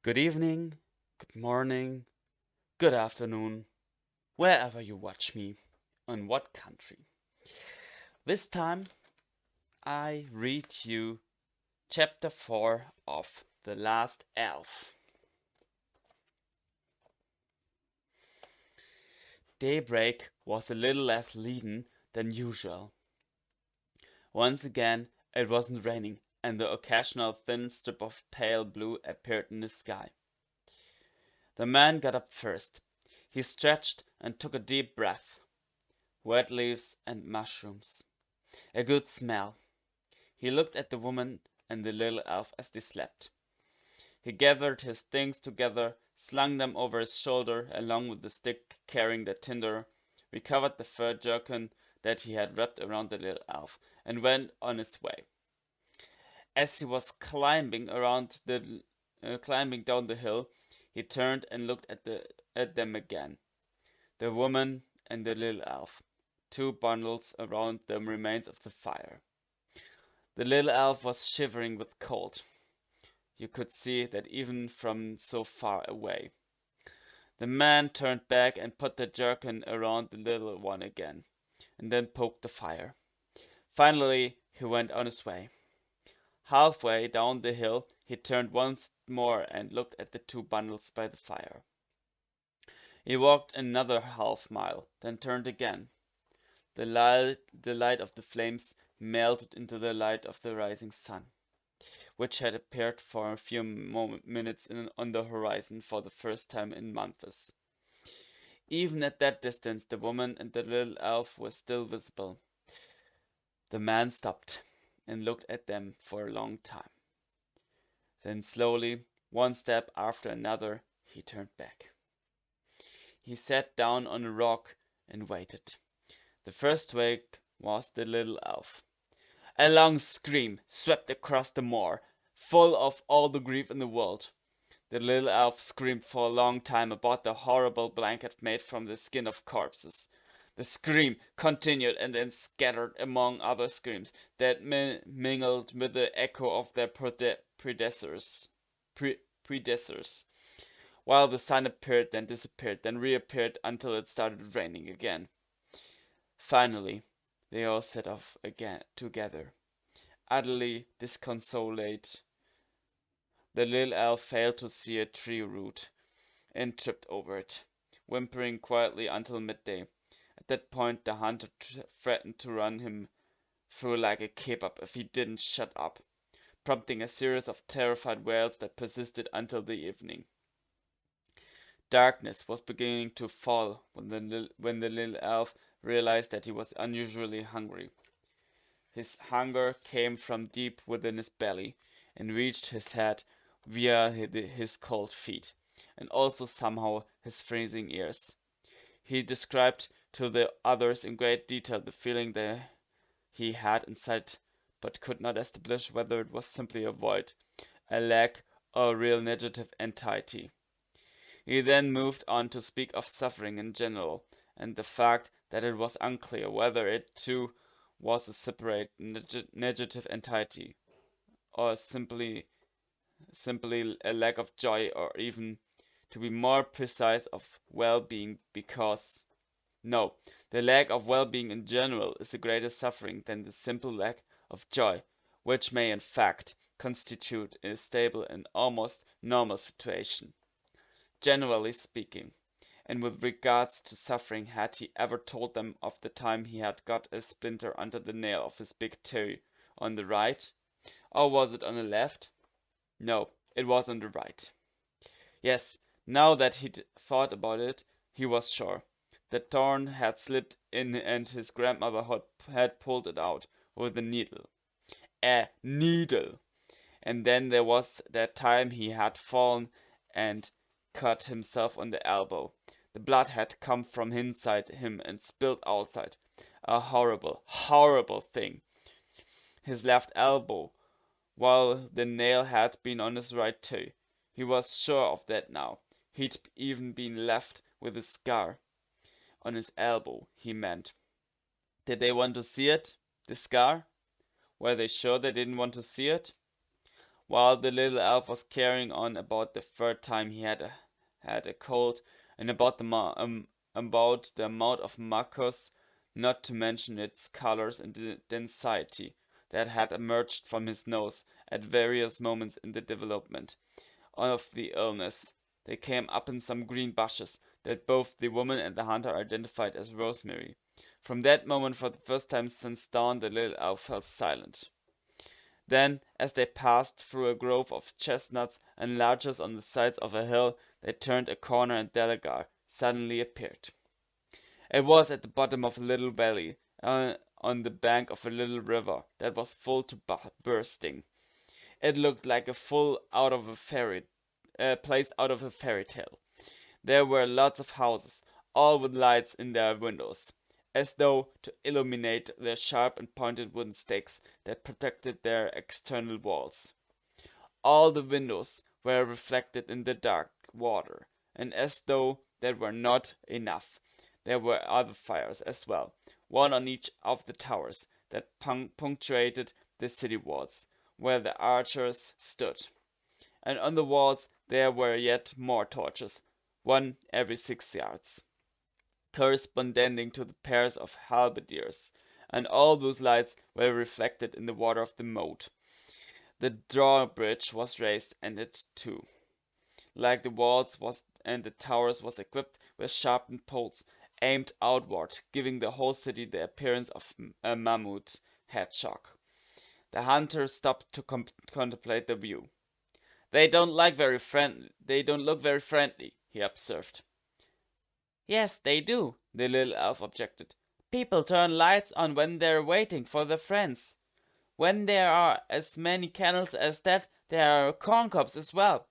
Good evening, good morning, good afternoon, wherever you watch me, in what country. This time I read you chapter 4 of The Last Elf. Daybreak was a little less leaden than usual. Once again, it wasn't raining, and the occasional thin strip of pale blue appeared in the sky. The man got up first. He stretched and took a deep breath. Wet leaves and mushrooms. A good smell. He looked at the woman and the little elf as they slept. He gathered his things together, slung them over his shoulder along with the stick carrying the tinder, recovered the fur jerkin that he had wrapped around the little elf, and went on his way. As he was climbing down the hill, he turned and looked at them again. The woman and the little elf, two bundles around the remains of the fire. The little elf was shivering with cold. You could see that even from so far away. The man turned back and put the jerkin around the little one again, and then poked the fire. Finally, he went on his way. Halfway down the hill, he turned once more and looked at the two bundles by the fire. He walked another half mile, then turned again. The light of the flames melted into the light of the rising sun, which had appeared for a few minutes on the horizon for the first time in months. Even at that distance, the woman and the little elf were still visible. The man stopped and looked at them for a long time. Then slowly, one step after another, he turned back. He sat down on a rock and waited. The first wake was the little elf. A long scream swept across the moor, full of all the grief in the world. The little elf screamed for a long time about the horrible blanket made from the skin of corpses. The scream continued and then scattered among other screams that mingled with the echo of their predecessors. While the sun appeared, then disappeared, then reappeared until it started raining again. Finally, they all set off again together, utterly disconsolate. The little elf failed to see a tree root and tripped over it, whimpering quietly until midday. At that point, the hunter threatened to run him through like a kebab if he didn't shut up, prompting a series of terrified wails that persisted until the evening. Darkness was beginning to fall when the little elf realized that he was unusually hungry. His hunger came from deep within his belly and reached his head via his cold feet, and also somehow his freezing ears. He described to the others in great detail the feeling that he had inside, but could not establish whether it was simply a void, a lack, or a real negative entity. He then moved on to speak of suffering in general, and the fact that it was unclear whether it too was a separate negative entity, or simply a lack of joy, or even, to be more precise, of well-being, because no, the lack of well-being in general is a greater suffering than the simple lack of joy, which may in fact constitute a stable and almost normal situation, generally speaking. And with regards to suffering, had he ever told them of the time he had got a splinter under the nail of his big toe on the right? Or was it on the left? No, it was on the right. Yes, now that he'd thought about it, he was sure. The thorn had slipped in and his grandmother had pulled it out with a needle. A needle! And then there was that time he had fallen and cut himself on the elbow. The blood had come from inside him and spilled outside. A horrible, horrible thing. His left elbow, while the nail had been on his right toe. He was sure of that now. He'd even been left with a scar. On his elbow, he meant. Did they want to see it? The scar? Were they sure they didn't want to see it? while the little elf was carrying on about the third time he had a cold, and about about the amount of mucus, not to mention its colors and the density, that had emerged from his nose at various moments in the development of the illness. They came up in some green bushes that both the woman and the hunter identified as rosemary. From that moment, for the first time since dawn, the little elf fell silent. Then, as they passed through a grove of chestnuts and larches on the sides of a hill, they turned a corner and Delagar suddenly appeared. It was at the bottom of a little valley, on the bank of a little river that was full to bursting. It looked like a full out of a place out of a fairy tale. There were lots of houses, all with lights in their windows, as though to illuminate the sharp and pointed wooden stakes that protected their external walls. All the windows were reflected in the dark water, and as though that were not enough, there were other fires as well, one on each of the towers that punctuated the city walls, where the archers stood. And on the walls there were yet more torches, one every 6 yards, corresponding to the pairs of halberdiers, and all those lights were reflected in the water of the moat. The drawbridge was raised, and it too, like the walls and the towers, was equipped with sharpened poles aimed outward, giving the whole city the appearance of a mammoth hedgehog. The hunter stopped to contemplate the view. They don't look very friendly, he observed. Yes, they do, the little elf objected. People turn lights on when they're waiting for their friends. When there are as many candles as that, there are corncobs as well.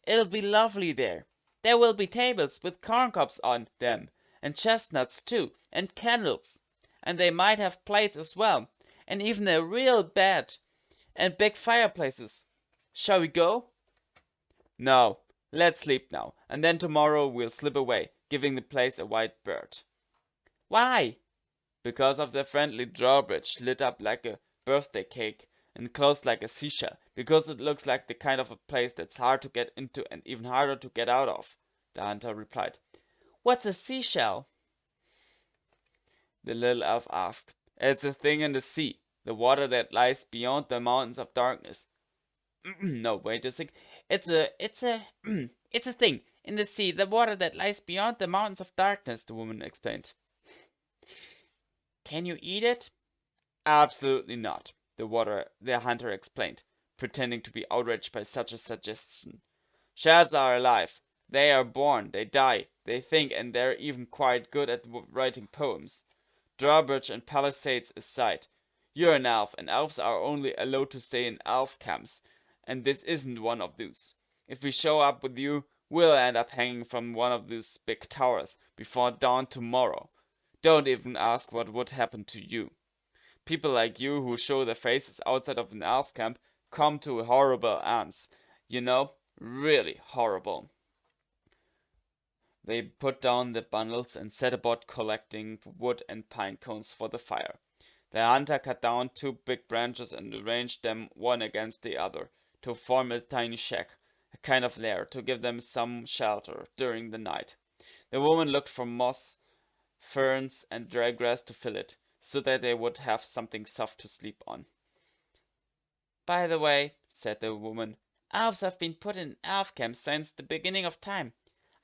It'll be lovely there. There will be tables with corncobs on them, and chestnuts too, and candles. And they might have plates as well, and even a real bed, and big fireplaces. Shall we go? No, let's sleep now, and then tomorrow we'll slip away, giving the place a white bird. Why? Because of the friendly drawbridge, lit up like a birthday cake and closed like a seashell, because it looks like the kind of a place that's hard to get into and even harder to get out of, the hunter replied. What's a seashell? The little elf asked. It's a thing in the sea, the water that lies beyond the mountains of darkness. No, wait a sec. It's a it's a thing in the sea, the water that lies beyond the mountains of darkness, the woman explained. Can you eat it? Absolutely not, the hunter explained, pretending to be outraged by such a suggestion. Shells are alive. They are born, they die, they think, and they're even quite good at writing poems. Drawbridge and palisades aside, you're an elf, and elves are only allowed to stay in elf camps, and this isn't one of those. If we show up with you, we'll end up hanging from one of those big towers before dawn tomorrow. Don't even ask what would happen to you. People like you who show their faces outside of an elf camp come to horrible ends. You know, really horrible. They put down the bundles and set about collecting wood and pine cones for the fire. The hunter cut down two big branches and arranged them one against the other to form a tiny shack, a kind of lair, to give them some shelter during the night. The woman looked for moss, ferns, and dry grass to fill it, so that they would have something soft to sleep on. By the way, said the woman, elves have been put in elf camps since the beginning of time.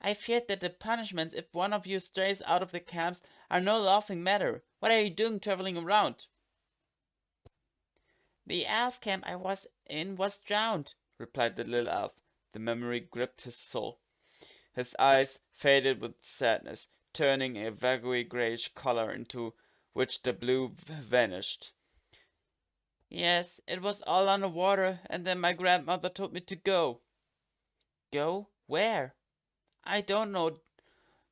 I feared that the punishments if one of you strays out of the camps are no laughing matter. What are you doing traveling around? The elf camp I was in was drowned, replied the little elf. The memory gripped his soul. His eyes faded with sadness, turning a vaguely grayish color into which the blue vanished. Yes, it was all under water, and then my grandmother told me to go. Go? Where? I don't know.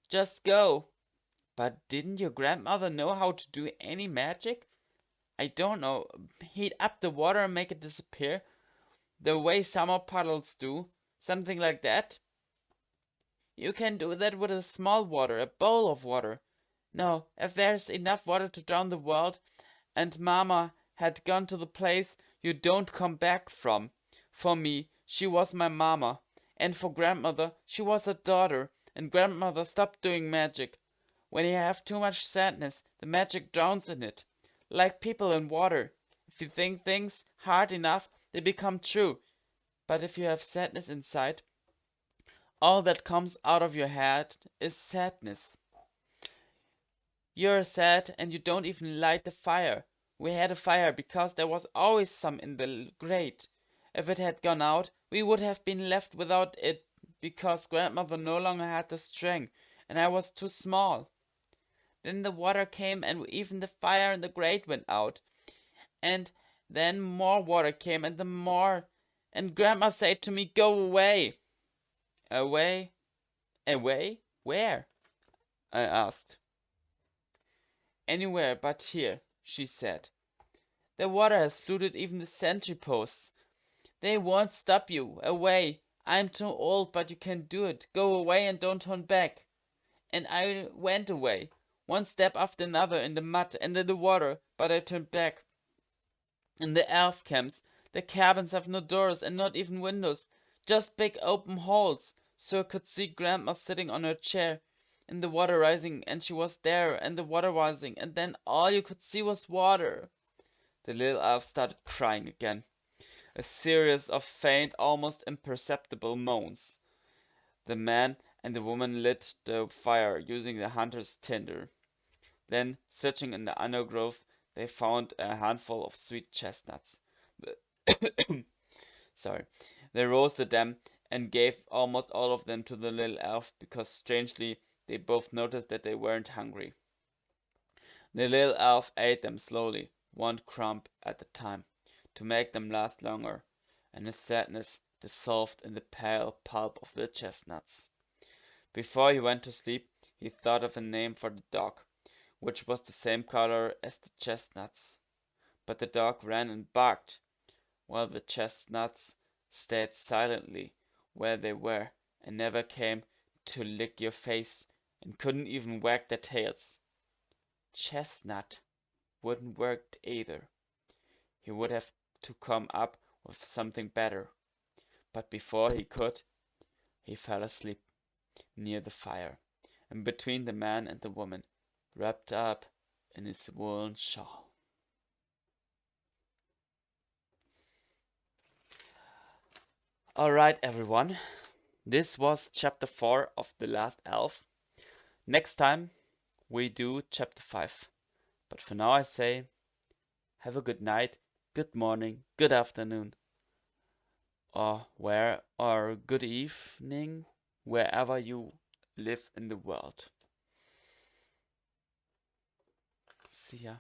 Just go. But didn't your grandmother know how to do any magic? I don't know. Heat up the water and make it disappear? The way summer puddles do? Something like that? You can do that with a small water, a bowl of water. No, if there's enough water to drown the world, and Mama had gone to the place you don't come back from, For me, she was my mama, and for grandmother, she was a daughter, and grandmother stopped doing magic. When you have too much sadness, the magic drowns in it. Like people in water. If you think things hard enough, they become true. But if you have sadness inside, all that comes out of your head is sadness. You're sad and you don't even light the fire. We had a fire because there was always some in the grate. If it had gone out, we would have been left without it because grandmother no longer had the strength and I was too small. Then the water came and even the fire in the grate went out. And then more water came and and grandma said to me, "Go away." Away? Away? Where? I asked. "Anywhere but here," she said. "The water has flooded even the sentry posts. They won't stop you. Away. I'm too old, but you can do it. Go away and don't turn back." And I went away, one step after another in the mud and in the water, but I turned back. In the elf camps, the cabins have no doors and not even windows, just big open holes, so I could see grandma sitting on her chair, and the water rising, and she was there, and the water rising, and then all you could see was water. The little elf started crying again, a series of faint, almost imperceptible moans. The man and the woman lit the fire using the hunter's tinder. Then, searching in the undergrowth, they found a handful of sweet chestnuts. Sorry. They roasted them and gave almost all of them to the little elf because, strangely, they both noticed that they weren't hungry. The little elf ate them slowly, one crumb at a time, to make them last longer, and his sadness dissolved in the pale pulp of the chestnuts. Before he went to sleep, he thought of a name for the dog, which was the same color as the chestnuts. But the dog ran and barked, while the chestnuts stayed silently where they were and never came to lick your face and couldn't even wag their tails. Chestnut wouldn't work either. He would have to come up with something better. But before he could, he fell asleep near the fire, and between the man and the woman, wrapped up in his woolen shawl. Alright, everyone. This was chapter 4 of The Last Elf. Next time we do chapter 5. But for now I say, have a good night, good morning, good afternoon, or good evening, wherever you live in the world. See ya.